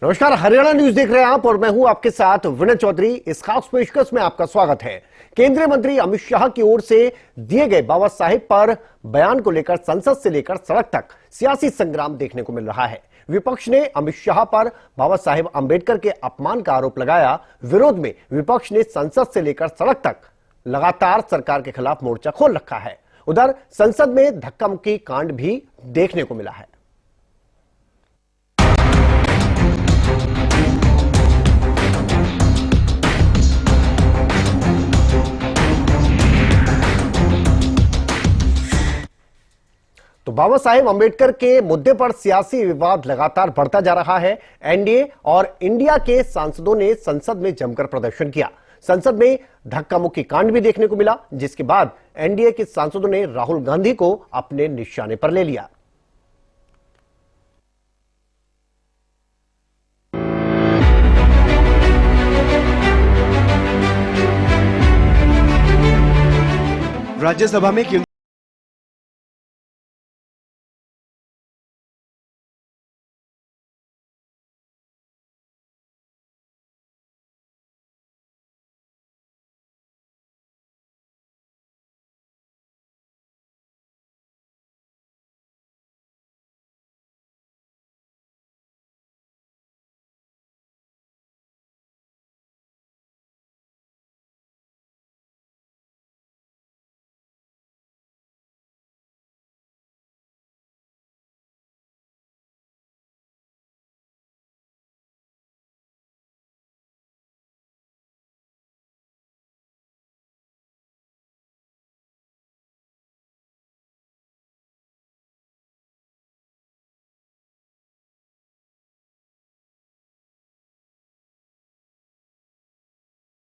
नमस्कार, हरियाणा न्यूज देख रहे हैं आप और मैं हूं आपके साथ विनय चौधरी। इस खास पेशकश में आपका स्वागत है। केंद्रीय मंत्री अमित शाह की ओर से दिए गए बाबा साहेब पर बयान को लेकर संसद से लेकर सड़क तक सियासी संग्राम देखने को मिल रहा है। विपक्ष ने अमित शाह पर बाबा साहेब अंबेडकर के अपमान का आरोप लगाया। विरोध में विपक्ष ने संसद से लेकर सड़क तक लगातार सरकार के खिलाफ मोर्चा खोल रखा है। उधर संसद में धक्का मुक्की कांड भी देखने को मिला है। तो बाबा साहेब अंबेडकर के मुद्दे पर सियासी विवाद लगातार बढ़ता जा रहा है। एनडीए और इंडिया के सांसदों ने संसद में जमकर प्रदर्शन किया। संसद में धक्का मुक्की कांड भी देखने को मिला, जिसके बाद एनडीए के सांसदों ने राहुल गांधी को अपने निशाने पर ले लिया। राज्यसभा में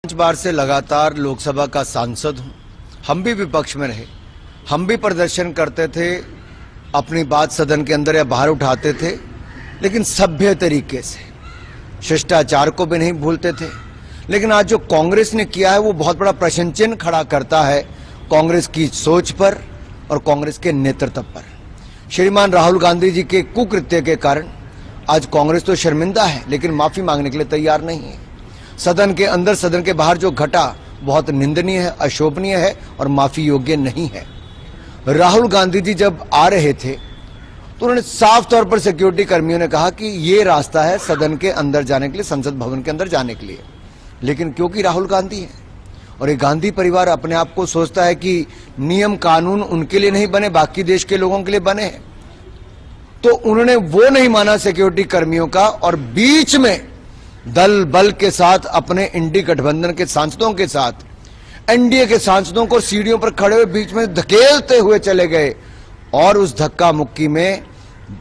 बार से लगातार लोकसभा का सांसद हूं। हम भी विपक्ष में रहे, हम भी प्रदर्शन करते थे, अपनी बात सदन के अंदर या बाहर उठाते थे, लेकिन सभ्य तरीके से, शिष्टाचार को भी नहीं भूलते थे। लेकिन आज जो कांग्रेस ने किया है वो बहुत बड़ा प्रश्न चिन्ह खड़ा करता है कांग्रेस की सोच पर और कांग्रेस के नेतृत्व पर। श्रीमान राहुल गांधी जी के कुकृत्य के कारण आज कांग्रेस तो शर्मिंदा है, लेकिन माफी मांगने के लिए तैयार नहीं है। सदन के अंदर सदन के बाहर जो घटा बहुत निंदनीय है, अशोभनीय है और माफी योग्य नहीं है। राहुल गांधी जी जब आ रहे थे तो उन्होंने साफ तौर पर सिक्योरिटी कर्मियों ने कहा कि ये रास्ता है सदन के अंदर जाने के लिए, संसद भवन के अंदर जाने के लिए। लेकिन क्योंकि राहुल गांधी है और ये गांधी परिवार अपने आप को सोचता है कि नियम कानून उनके लिए नहीं बने, बाकी देश के लोगों के लिए बने हैं, तो उन्होंने वो नहीं माना सिक्योरिटी कर्मियों का और बीच में दल बल के साथ अपने इंडी गठबंधन के सांसदों के साथ एनडीए के सांसदों को सीढ़ियों पर खड़े हुए बीच में धकेलते हुए चले गए और उस धक्का मुक्की में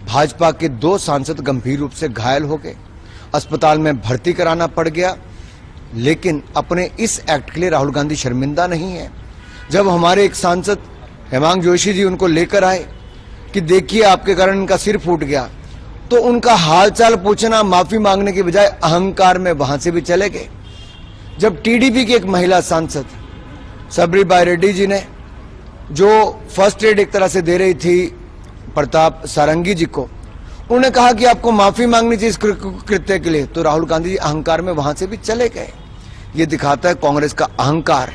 भाजपा के 2 सांसद गंभीर रूप से घायल हो गए, अस्पताल में भर्ती कराना पड़ गया। लेकिन अपने इस एक्ट के लिए राहुल गांधी शर्मिंदा नहीं है। जब हमारे एक सांसद हेमांग जोशी जी उनको लेकर आए कि देखिए आपके कारण इनका सिर फूट गया, तो उनका हालचाल पूछना, माफी मांगने की बजाय अहंकार में वहां से भी चले गए। जब टीडीपी की एक महिला सांसद सबरीबाई रेड्डी जी ने जो फर्स्ट एड एक तरह से दे रही थी प्रताप सारंगी जी को, उन्होंने कहा कि आपको माफी मांगनी चाहिए इस कृत्य के लिए, तो राहुल गांधी जी अहंकार में वहां से भी चले गए। ये दिखाता है कांग्रेस का अहंकार,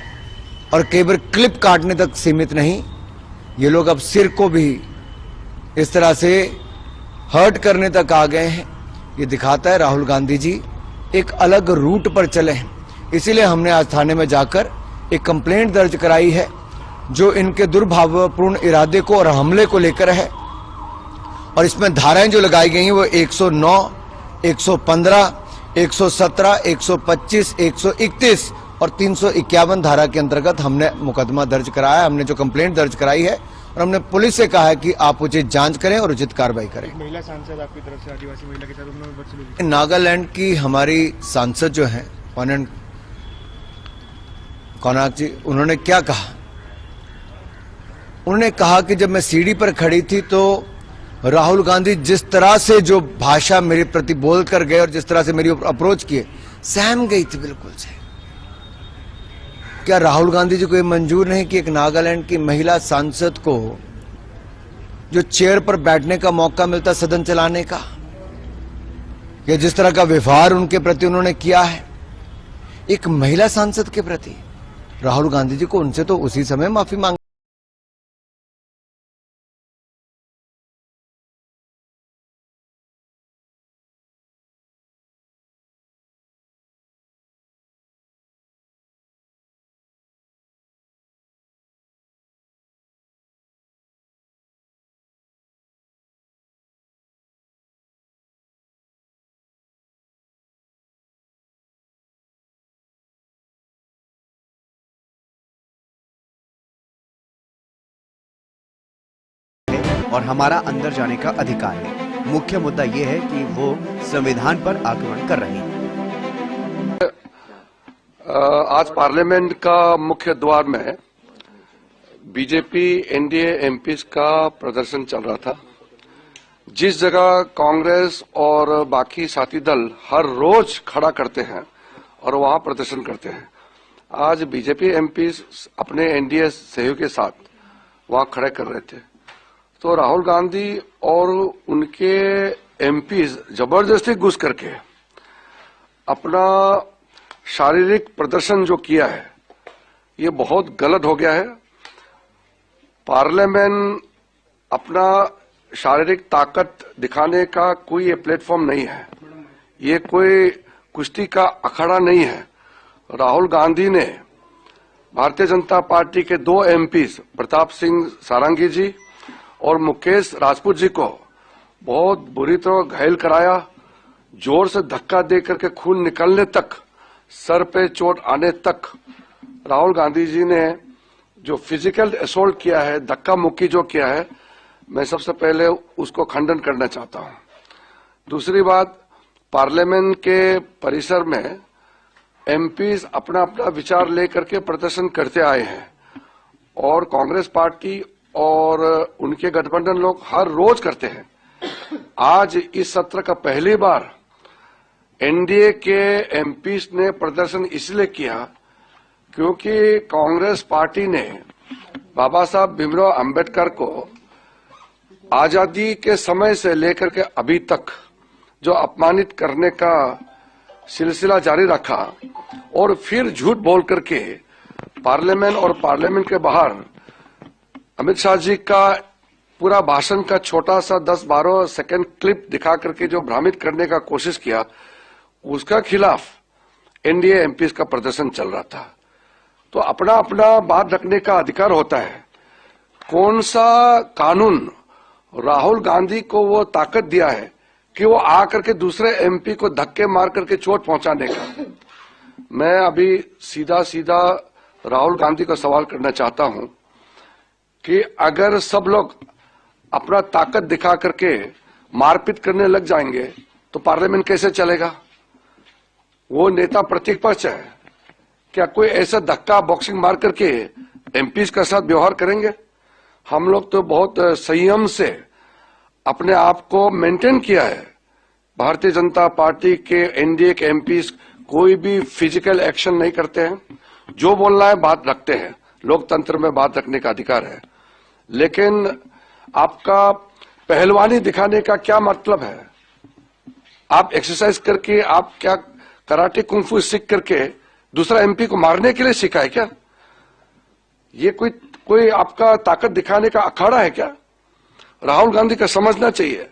और केवल क्लिप काटने तक सीमित नहीं, ये लोग अब सिर को भी इस तरह से हर्ट करने तक आ गए हैं। ये दिखाता है राहुल गांधी जी एक अलग रूट पर चले हैं। इसीलिए हमने आज थाने में जाकर एक कंप्लेंट दर्ज कराई है जो इनके दुर्भावपूर्ण इरादे को और हमले को लेकर है। और इसमें धाराएं जो लगाई गई हैं वो 109, 115, 117, 125, 131 और 351 धारा के अंतर्गत हमने मुकदमा दर्ज कराया। हमने जो कंप्लेंट दर्ज कराई है और हमने पुलिस से कहा है कि आप उचित जांच करें और उचित कार्रवाई करें। महिला सांसद आपकी तरफ से आदिवासी महिला के साथ बदसलूकी। नागालैंड की हमारी सांसद जो हैं कोनाक जी, उन्होंने क्या कहा? उन्होंने कहा कि जब मैं सीढ़ी पर खड़ी थी तो राहुल गांधी जिस तरह से जो भाषा मेरे प्रति बोल कर गए और जिस तरह से मेरी अप्रोच किए, सहम गई थी बिल्कुल से। क्या राहुल गांधी जी को यह मंजूर नहीं कि एक नागालैंड की महिला सांसद को जो चेयर पर बैठने का मौका मिलता सदन चलाने का, कि जिस तरह का व्यवहार उनके प्रति उन्होंने किया है एक महिला सांसद के प्रति, राहुल गांधी जी को उनसे तो उसी समय माफी मांग। और हमारा अंदर जाने का अधिकार है। मुख्य मुद्दा यह है कि वो संविधान पर आक्रमण कर रही है। आज पार्लियामेंट का मुख्य द्वार में बीजेपी एनडीए एमपीज का प्रदर्शन चल रहा था। जिस जगह कांग्रेस और बाकी साथी दल हर रोज खड़ा करते हैं और वहां प्रदर्शन करते हैं, आज बीजेपी एमपीज अपने एनडीए सहयोग के साथ वहां खड़े कर रहे थे। तो राहुल गांधी और उनके एमपीज जबरदस्ती घुस करके अपना शारीरिक प्रदर्शन जो किया है ये बहुत गलत हो गया है। पार्लियामेंट अपना शारीरिक ताकत दिखाने का कोई ये प्लेटफॉर्म नहीं है, ये कोई कुश्ती का अखाड़ा नहीं है। राहुल गांधी ने भारतीय जनता पार्टी के 2 एमपीज प्रताप सिंह सारंगी जी और मुकेश राजपूत जी को बहुत बुरी तरह घायल कराया, जोर से धक्का दे करके खून निकलने तक, सर पे चोट आने तक राहुल गांधी जी ने जो फिजिकल असोल्ट किया है, धक्का मुक्की जो किया है, मैं सबसे पहले उसको खंडन करना चाहता हूं। दूसरी बात, पार्लियामेंट के परिसर में एमपीज अपना अपना विचार लेकर के प्रदर्शन करते आए हैं और कांग्रेस पार्टी और उनके गठबंधन लोग हर रोज करते हैं। आज इस सत्र का पहली बार एनडीए के एमपीज ने प्रदर्शन इसलिए किया क्योंकि कांग्रेस पार्टी ने बाबा साहब भीमराव अंबेडकर को आजादी के समय से लेकर के अभी तक जो अपमानित करने का सिलसिला जारी रखा और फिर झूठ बोल करके पार्लियामेंट और पार्लियामेंट के बाहर अमित शाह जी का पूरा भाषण का छोटा सा 10-12 सेकंड क्लिप दिखा करके जो भ्रमित करने का कोशिश किया, उसका खिलाफ एनडीए एमपीज का प्रदर्शन चल रहा था। तो अपना अपना बात रखने का अधिकार होता है। कौन सा कानून राहुल गांधी को वो ताकत दिया है कि वो आकर के दूसरे एमपी को धक्के मार करके चोट पहुंचाने का? मैं अभी सीधा सीधा राहुल गांधी को सवाल करना चाहता हूं कि अगर सब लोग अपना ताकत दिखा करके मारपीट करने लग जाएंगे तो पार्लियामेंट कैसे चलेगा? वो नेता प्रतिपक्ष है, क्या कोई ऐसा धक्का बॉक्सिंग मार करके एमपीज के साथ व्यवहार करेंगे? हम लोग तो बहुत संयम से अपने आप को मेंटेन किया है। भारतीय जनता पार्टी के एनडीए के एमपीज कोई भी फिजिकल एक्शन नहीं करते हैं, जो बोलना है बात रखते हैं। लोकतंत्र में बात रखने का अधिकार है, लेकिन आपका पहलवानी दिखाने का क्या मतलब है? आप एक्सरसाइज करके, आप क्या कराटे कुंफू सीख करके दूसरा एमपी को मारने के लिए सीखा है क्या? ये कोई आपका ताकत दिखाने का अखाड़ा है क्या? राहुल गांधी का समझना चाहिए,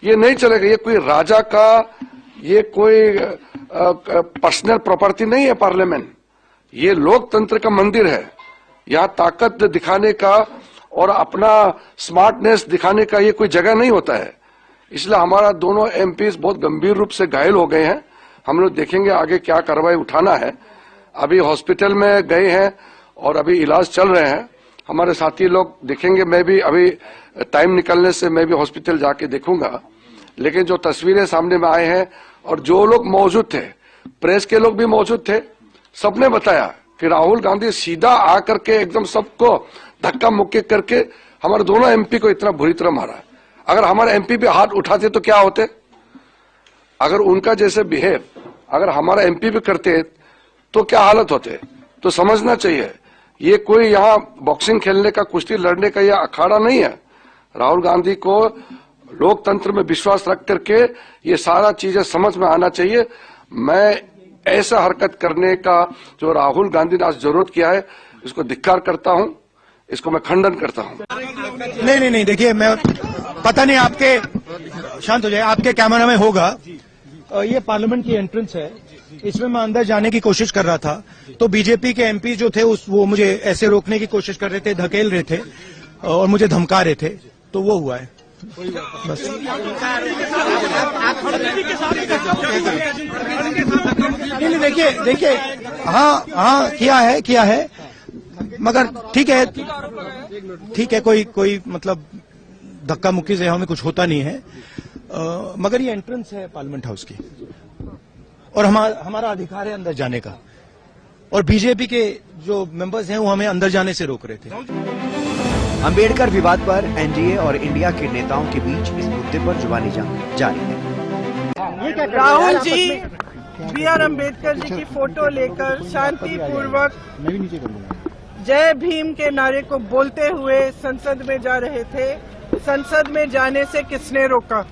ये नहीं चलेगा। ये कोई राजा का, ये कोई पर्सनल प्रॉपर्टी नहीं है पार्लियामेंट, ये लोकतंत्र का मंदिर है। यहाँ ताकत दिखाने का और अपना स्मार्टनेस दिखाने का ये कोई जगह नहीं होता है। इसलिए हमारा दोनों एमपीज बहुत गंभीर रूप से घायल हो गए हैं। हम लोग देखेंगे आगे क्या कार्रवाई उठाना है। अभी हॉस्पिटल में गए हैं और अभी इलाज चल रहे हैं। हमारे साथी लोग देखेंगे, मैं भी अभी टाइम निकलने से मैं भी हॉस्पिटल जाके देखूंगा। लेकिन जो तस्वीरें सामने में आए हैं और जो लोग मौजूद थे, प्रेस के लोग भी मौजूद थे, सबने बताया कि राहुल गांधी सीधा आकर के एकदम सबको धक्का मुक्की करके हमारे दोनों एमपी को इतना बुरी तरह मारा। अगर हमारे एमपी भी हाथ उठाते तो क्या होते? अगर उनका जैसे बिहेव अगर हमारा एमपी भी करते तो क्या हालत होते? तो समझना चाहिए, ये कोई यहाँ बॉक्सिंग खेलने का, कुश्ती लड़ने का यह अखाड़ा नहीं है। राहुल गांधी को लोकतंत्र में विश्वास रख करके ये सारा चीजें समझ में आना चाहिए। मैं ऐसा हरकत करने का जो राहुल गांधी ने आज जरूरत किया है, इसको धिक्कार करता हूं, इसको मैं खंडन करता हूं। नहीं देखिए, मैं पता नहीं आपके, शांत हो जाए, आपके कैमरा में होगा। ये पार्लियामेंट की एंट्रेंस है, इसमें मैं अंदर जाने की कोशिश कर रहा था, तो बीजेपी के एमपी जो थे वो मुझे ऐसे रोकने की कोशिश कर रहे थे, धकेल रहे थे और मुझे धमका रहे थे, तो वो हुआ है बस। नहीं देखिए, हाँ किया है, मगर ठीक है, कोई मतलब धक्का मुक्की से हमें कुछ होता नहीं है, मगर ये एंट्रेंस है पार्लियामेंट हाउस की और हमारा अधिकार है अंदर जाने का, और बीजेपी के जो मेंबर्स हैं वो हमें अंदर जाने से रोक रहे थे। अंबेडकर विवाद पर एनडीए और इंडिया के नेताओं के बीच इस मुद्दे पर जुबानी जंग जारी है। राहुल जी बी आर अम्बेडकर जी की फोटो लेकर शांतिपूर्वक जय भीम के नारे को बोलते हुए संसद में जा रहे थे। संसद में जाने से किसने रोका?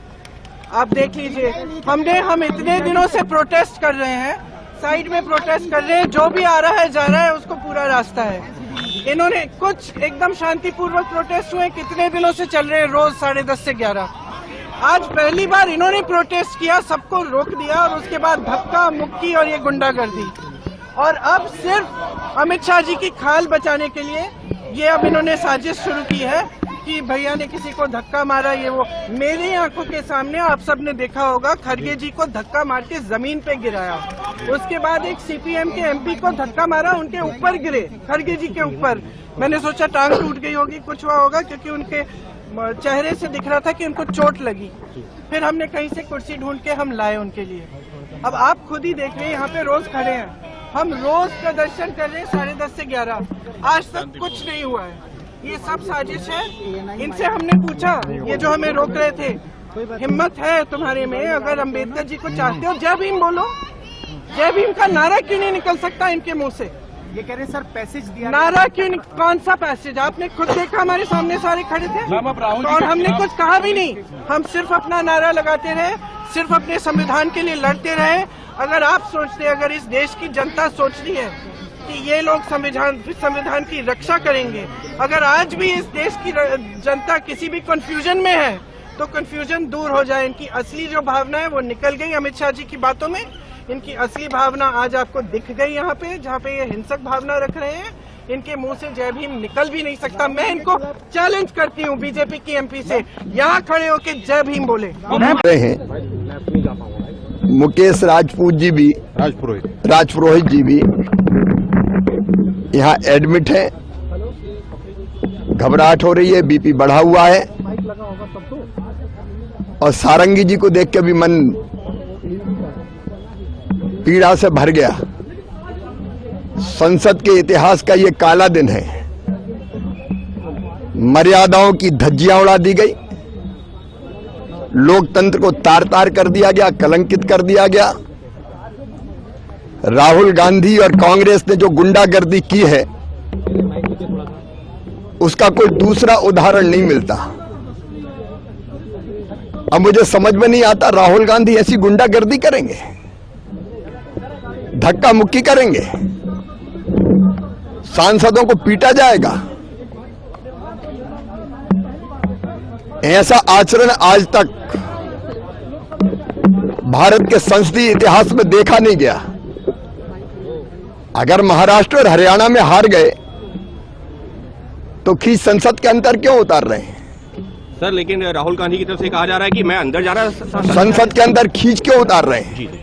आप देख लीजिए, हम इतने दिनों से प्रोटेस्ट कर रहे हैं, साइड में प्रोटेस्ट कर रहे हैं, जो भी आ रहा है जा रहा है, उसको पूरा रास्ता है। इन्होंने कुछ एकदम शांतिपूर्वक प्रोटेस्ट हुए, कितने दिनों से चल रहे हैं, रोज 10:30 से 11। आज पहली बार इन्होंने प्रोटेस्ट किया, सबको रोक दिया और उसके बाद धक्का मुक्की और ये गुंडागर्दी, और अब सिर्फ अमित शाह जी की खाल बचाने के लिए ये अब इन्होंने साजिश शुरू की है कि भैया ने किसी को धक्का मारा, ये वो। मेरी आंखों के सामने आप सबने देखा होगा, खड़गे जी को धक्का मार के जमीन पे गिराया, उसके बाद एक सीपीएम के एमपी को धक्का मारा, उनके ऊपर गिरे, खड़गे जी के ऊपर। मैंने सोचा टांग टूट गई होगी, कुछ हुआ होगा, क्योंकि उनके चेहरे से दिख रहा था कि उनको चोट लगी। फिर हमने कहीं से कुर्सी ढूंढ के हम लाए उनके लिए। अब आप खुद ही देख रहे हैं, यहाँ पे रोज खड़े हैं, हम रोज प्रदर्शन कर रहे हैं 10:30 से 11, आज तक कुछ नहीं हुआ है। ये सब साजिश है। इनसे हमने पूछा, ये जो हमें रोक रहे थे, हिम्मत है तुम्हारे में, अगर अम्बेडकर जी को चाहते हो जय भीम बोलो, जय भीम का नारा क्यों नहीं निकल सकता इनके मुंह से? ये कह रहे सर पैसेज दिया, नारा क्यों नहीं? कौन सा पैसेज? आपने खुद देखा, हमारे सामने सारे खड़े थे और हमने कुछ कहा भी नहीं। हम सिर्फ अपना नारा लगाते रहे, सिर्फ अपने संविधान के लिए लड़ते रहे। अगर आप सोचते, अगर इस देश की जनता सोचती है कि ये लोग संविधान की रक्षा करेंगे, अगर आज भी इस देश की जनता किसी भी कंफ्यूजन में है, तो कंफ्यूजन दूर हो जाए। इनकी असली जो भावना है वो निकल गई अमित शाह जी की बातों में। इनकी असली भावना आज आपको दिख गई यहाँ पे, जहाँ पे ये हिंसक भावना रख रहे हैं। इनके मुंह से जय भीम निकल भी नहीं सकता। मैं इनको चैलेंज करती हूँ बीजेपी की एमपी से, यहाँ खड़े होके जय भीम बोले। मुकेश राजपूत जी भी, राजपुरोहित जी भी यहाँ एडमिट है, घबराहट हो रही है, बीपी बढ़ा हुआ है, और सारंगी जी को देख के भी मन पीड़ा से भर गया। संसद के इतिहास का ये काला दिन है। मर्यादाओं की धज्जियां उड़ा दी गई, लोकतंत्र को तार तार कर दिया गया, कलंकित कर दिया गया। राहुल गांधी और कांग्रेस ने जो गुंडागर्दी की है, उसका कोई दूसरा उदाहरण नहीं मिलता। अब मुझे समझ में नहीं आता, राहुल गांधी ऐसी गुंडागर्दी करेंगे, धक्का मुक्की करेंगे, सांसदों को पीटा जाएगा? ऐसा आचरण आज तक भारत के संसदीय इतिहास में देखा नहीं गया। अगर महाराष्ट्र और हरियाणा में हार गए तो खींच संसद के अंदर क्यों उतार रहे हैं सर? लेकिन राहुल गांधी की तरफ से कहा जा रहा है कि मैं अंदर जा रहा, संसद के अंदर खींच क्यों उतार रहे हैं?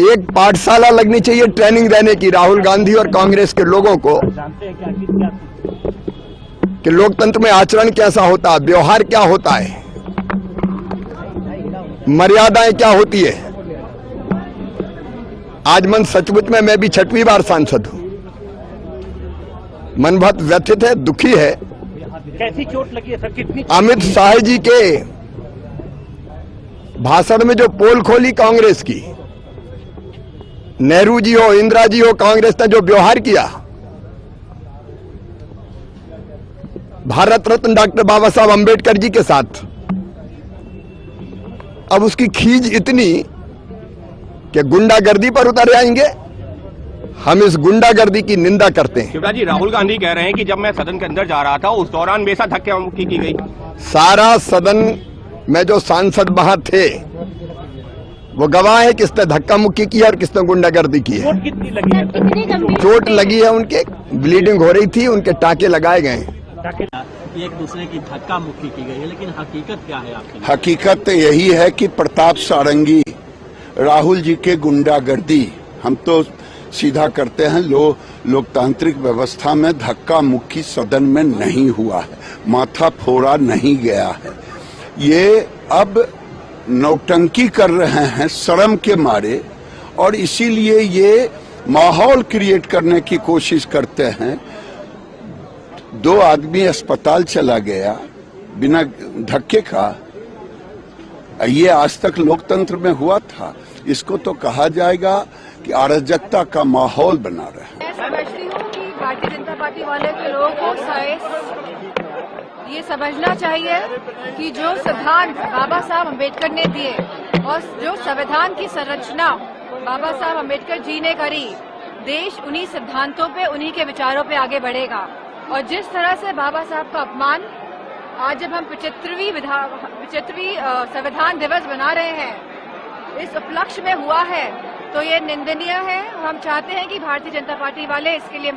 एक पाठशाला लगनी चाहिए ट्रेनिंग देने की राहुल गांधी और कांग्रेस के लोगों को, कि लोकतंत्र में आचरण कैसा होता है, व्यवहार क्या होता है, मर्यादाएं क्या होती है। आज मन सचमुच में, मैं भी 6वीं बार सांसद हूं, मन बहुत व्यथित है, दुखी है। कैसी चोट लगी है सर? कितनी? अमित शाह जी के भाषण में जो पोल खोली कांग्रेस की, नेहरू जी हो, इंदिरा जी हो, कांग्रेस ने जो व्यवहार किया, भारत रत्न डॉक्टर बाबा साहब अंबेडकर जी के साथ। अब उसकी खींच इतनी कि गुंडागर्दी पर उतर आएंगे। हम इस गुंडागर्दी की निंदा करते हैं। शिवराज जी, राहुल गांधी कह रहे हैं कि जब मैं सदन के अंदर जा रहा था उस दौरान बेसा धक्का मुक्की की गई। सारा सदन में जो सांसद वहां थे वो गवाह है किसने धक्का मुक्की की है और किसने गुंडागर्दी की है। चोट लगी है, उनके ब्लीडिंग हो रही थी, उनके टाके लगाए गए हैं। एक दूसरे की धक्का मुक्की की गई है, लेकिन हकीकत क्या है आपकी? हकीकत यही है कि प्रताप सारंगी, राहुल जी के गुंडागर्दी, हम तो सीधा करते हैं, लोकतांत्रिक व्यवस्था में धक्का मुक्की सदन में नहीं हुआ है, माथा फोड़ा नहीं गया है। ये अब नौटंकी कर रहे हैं शर्म के मारे, और इसीलिए ये माहौल क्रिएट करने की कोशिश करते हैं। 2 आदमी अस्पताल चला गया बिना धक्के का, ये आज तक लोकतंत्र में हुआ था। इसको तो कहा जाएगा कि अराजकता का माहौल बना रहा है। मैं समझती हूँ कि भारतीय जनता पार्टी वाले के लोगों को ये समझना चाहिए कि जो सिद्धांत बाबा साहब अम्बेडकर ने दिए और जो संविधान की संरचना बाबा साहब अम्बेडकर जी ने करी, देश उन्हीं सिद्धांतों पे, उन्हीं के विचारों पे आगे बढ़ेगा। और जिस तरह से बाबा साहब का अपमान आज जब हम 75वीं संविधान दिवस बना रहे हैं, इस उपलक्ष्य में हुआ है, तो ये निंदनीय है। हम चाहते हैं कि भारतीय जनता पार्टी वाले इसके लिए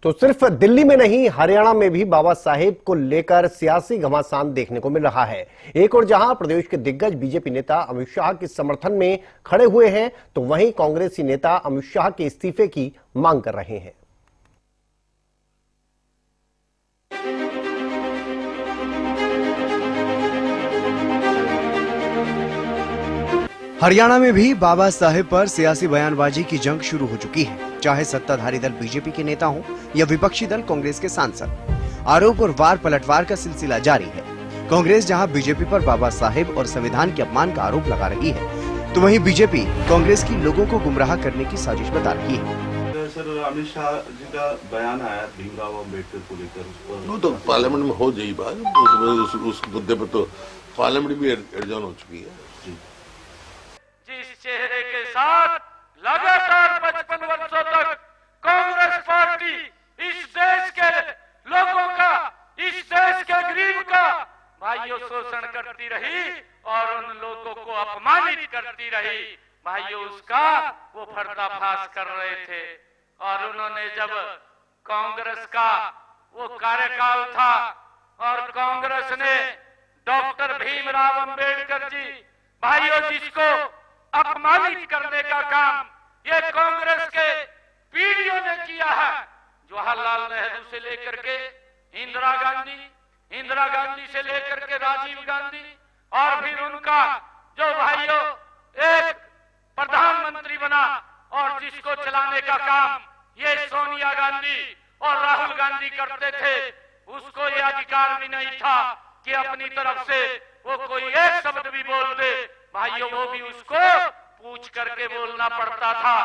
तो सिर्फ दिल्ली में नहीं, हरियाणा में भी बाबा साहेब को लेकर सियासी घमासान देखने को मिल रहा है। एक और जहां प्रदेश के दिग्गज बीजेपी नेता अमित शाह के समर्थन में खड़े हुए हैं, तो वहीं कांग्रेसी नेता अमित शाह के इस्तीफे की मांग कर रहे हैं। हरियाणा में भी बाबा साहेब पर सियासी बयानबाजी की जंग शुरू हो चुकी है। चाहे सत्ताधारी दल बीजेपी के नेता हो या विपक्षी दल कांग्रेस के सांसद, आरोप और वार पलटवार का सिलसिला जारी है। कांग्रेस जहां बीजेपी पर बाबा साहेब और संविधान के अपमान का आरोप लगा रही है, तो वहीं बीजेपी कांग्रेस की लोगों को गुमराह करने की साजिश बता रही है। सर, अमित शाह जी का बयान आया भीमराव अम्बेडकर को लेकर, वो तो पार्लियामेंट में हो गई बात, उस मुद्दे पर तो पार्लियामेंट भी एडजॉर्न हो चुकी है। जिस चेहरे के साथ लगातार 55 वर्षों तक कांग्रेस पार्टी इस देश के लोगों का, इस देश के गरीब का भाइयों शोषण करती रही और उन लोगों को अपमानित करती रही, भाइयों उसका वो पर्दाफाश कर रहे थे। और उन्होंने जब कांग्रेस का वो कार्यकाल था और कांग्रेस ने डॉक्टर भीमराव अंबेडकर जी, भाइयों जिसको अपमानित करने का काम ये कांग्रेस के पीढ़ियों ने किया है, जवाहरलाल नेहरू से लेकर के इंदिरा गांधी से लेकर के राजीव गांधी, और फिर उनका जो भाइयों एक प्रधानमंत्री बना और जिसको चलाने का काम ये सोनिया गांधी और राहुल गांधी करते थे, उसको ये अधिकार भी नहीं था कि अपनी तरफ से वो कोई एक शब्द भी बोल दे, भाइयों वो भी उसको पूछ करके बोलना पड़ता था।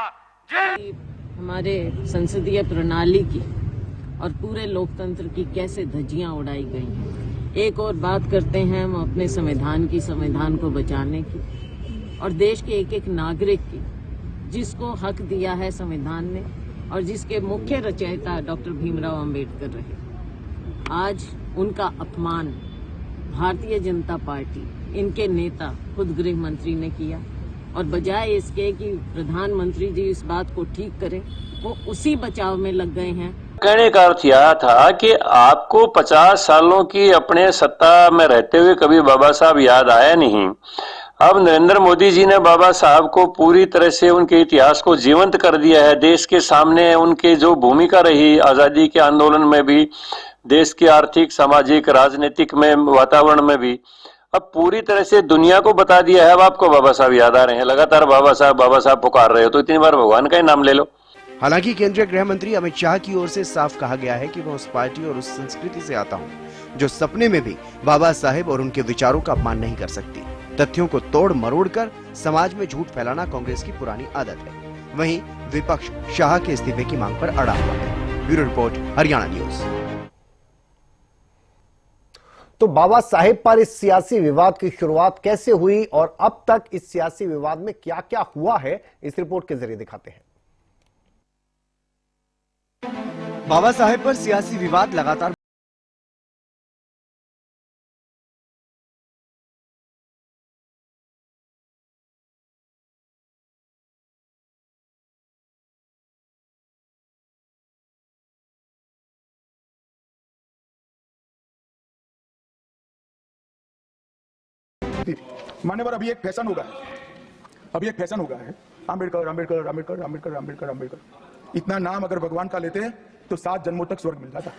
हमारे संसदीय प्रणाली की और पूरे लोकतंत्र की कैसे धज्जियां उड़ाई गई हैं। एक और बात करते हैं हम अपने संविधान को बचाने की और देश के एक एक नागरिक की, जिसको हक दिया है संविधान ने और जिसके मुख्य रचयिता डॉक्टर भीमराव अंबेडकर रहे। आज उनका अपमान भारतीय जनता पार्टी, इनके नेता खुद गृह मंत्री ने किया, और बजाय इसके कि प्रधानमंत्री जी इस बात को ठीक करें, वो उसी बचाव में लग गए हैं। कहने का अर्थ यह था कि आपको 50 सालों की अपने सत्ता में रहते हुए कभी बाबा साहब याद आया नहीं। अब नरेंद्र मोदी जी ने बाबा साहब को पूरी तरह से उनके इतिहास को जीवंत कर दिया है। देश के सामने उनकी जो भूमिका रही आजादी के आंदोलन में भी, देश के आर्थिक, सामाजिक, राजनीतिक में वातावरण में भी, अब पूरी तरह से दुनिया को बता दिया है। अब आपको बाबा साहब याद आ रहे हैं, लगातार बाबा साहब पुकार रहे हो, तो इतनी बार भगवान का ही नाम ले लो। हालांकि केंद्रीय गृह मंत्री अमित शाह की ओर से साफ कहा गया है कि वह उस पार्टी और उस संस्कृति से आता हूं जो सपने में भी बाबा साहेब और उनके विचारों का अपमान नहीं कर सकती। तथ्यों को तोड़ मरोड़ कर समाज में झूठ फैलाना कांग्रेस की पुरानी आदत है। वहीं विपक्ष शाह के इस्तीफे की मांग पर अड़ा हुआ है। Bureau report, Haryana news. तो बाबा साहेब पर इस सियासी विवाद की शुरुआत कैसे हुई और अब तक इस सियासी विवाद में क्या क्या हुआ है, इस रिपोर्ट के जरिए दिखाते हैं। बाबा साहेब पर सियासी विवाद लगातार मान्यवर, अभी एक फैशन होगा, अम्बेडकर अम्बेडकर अम्बेडकर अम्बेडकर अम्बेडकर अम्बेडकर। इतना नाम अगर भगवान का लेते हैं तो 7 जन्मों तक स्वर्ग मिल जाता।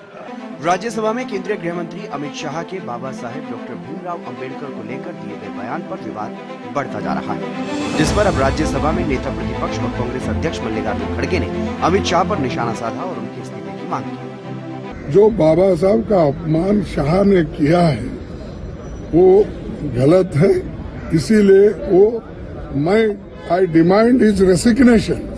राज्यसभा में केंद्रीय गृह मंत्री अमित शाह के बाबा साहेब डॉक्टर भीमराव अंबेडकर को लेकर दिए गए बयान पर विवाद बढ़ता जा रहा है, जिस पर अब राज्यसभा में नेता प्रतिपक्ष और कांग्रेस अध्यक्ष मल्लिकार्जुन खड़गे ने अमित शाह पर निशाना साधा और उनके इस्तीफे की मांग की। जो बाबा साहब का अपमान शाह ने किया है वो गलत है, इसीलिए आई डिमांड हिज रेसिग्नेशन।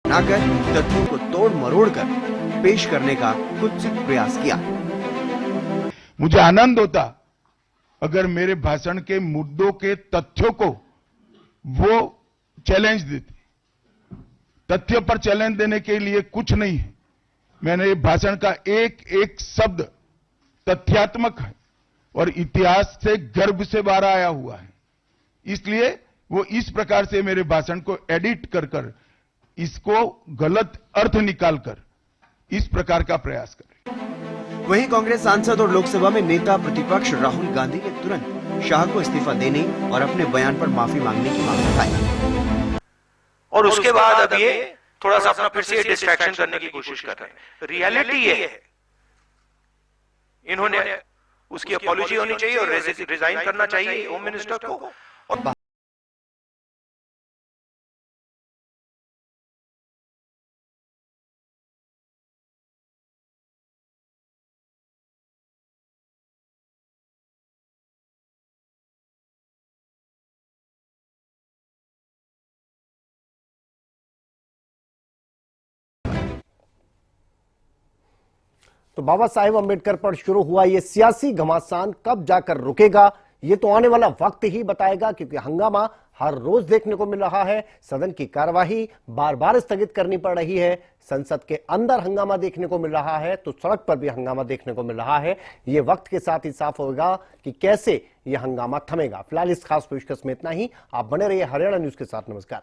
बनाकर तथ्यों को तोड़ मरोड़ कर पेश करने का कुछ प्रयास किया। मुझे आनंद होता अगर मेरे भाषण के मुद्दों के तथ्यों को वो चैलेंज देते। तथ्य पर चैलेंज देने के लिए कुछ नहीं है। मैंने भाषण का एक एक शब्द तथ्यात्मक है और इतिहास से गर्भ से बाहर आया हुआ है, इसलिए वो इस प्रकार से मेरे भाषण को एडिट कर कर इसको गलत अर्थ निकालकर इस प्रकार का प्रयास करें। वहीं कांग्रेस सांसद और लोकसभा में नेता प्रतिपक्ष राहुल गांधी ने तुरंत शाह को इस्तीफा देने और अपने बयान पर माफी मांगने की मांग उठाई। और उसके बाद अब ये थोड़ा सा अपना फिर से डिस्ट्रैक्शन करने की कोशिश कर रहे हैं। रियलिटी ये है, इन्होंने उसकी अपॉलॉजी होनी चाहिए और रिजाइन करना चाहिए होम मिनिस्टर को। और तो बाबा साहेब अंबेडकर पर शुरू हुआ ये सियासी घमासान कब जाकर रुकेगा, ये तो आने वाला वक्त ही बताएगा, क्योंकि हंगामा हर रोज देखने को मिल रहा है। सदन की कार्यवाही बार बार स्थगित करनी पड़ रही है। संसद के अंदर हंगामा देखने को मिल रहा है तो सड़क पर भी हंगामा देखने को मिल रहा है। ये वक्त के साथ ही साफ होगा कि कैसे यह हंगामा थमेगा। फिलहाल इस खास पेशकश में इतना ही। आप बने रहिए हरियाणा न्यूज के साथ। नमस्कार।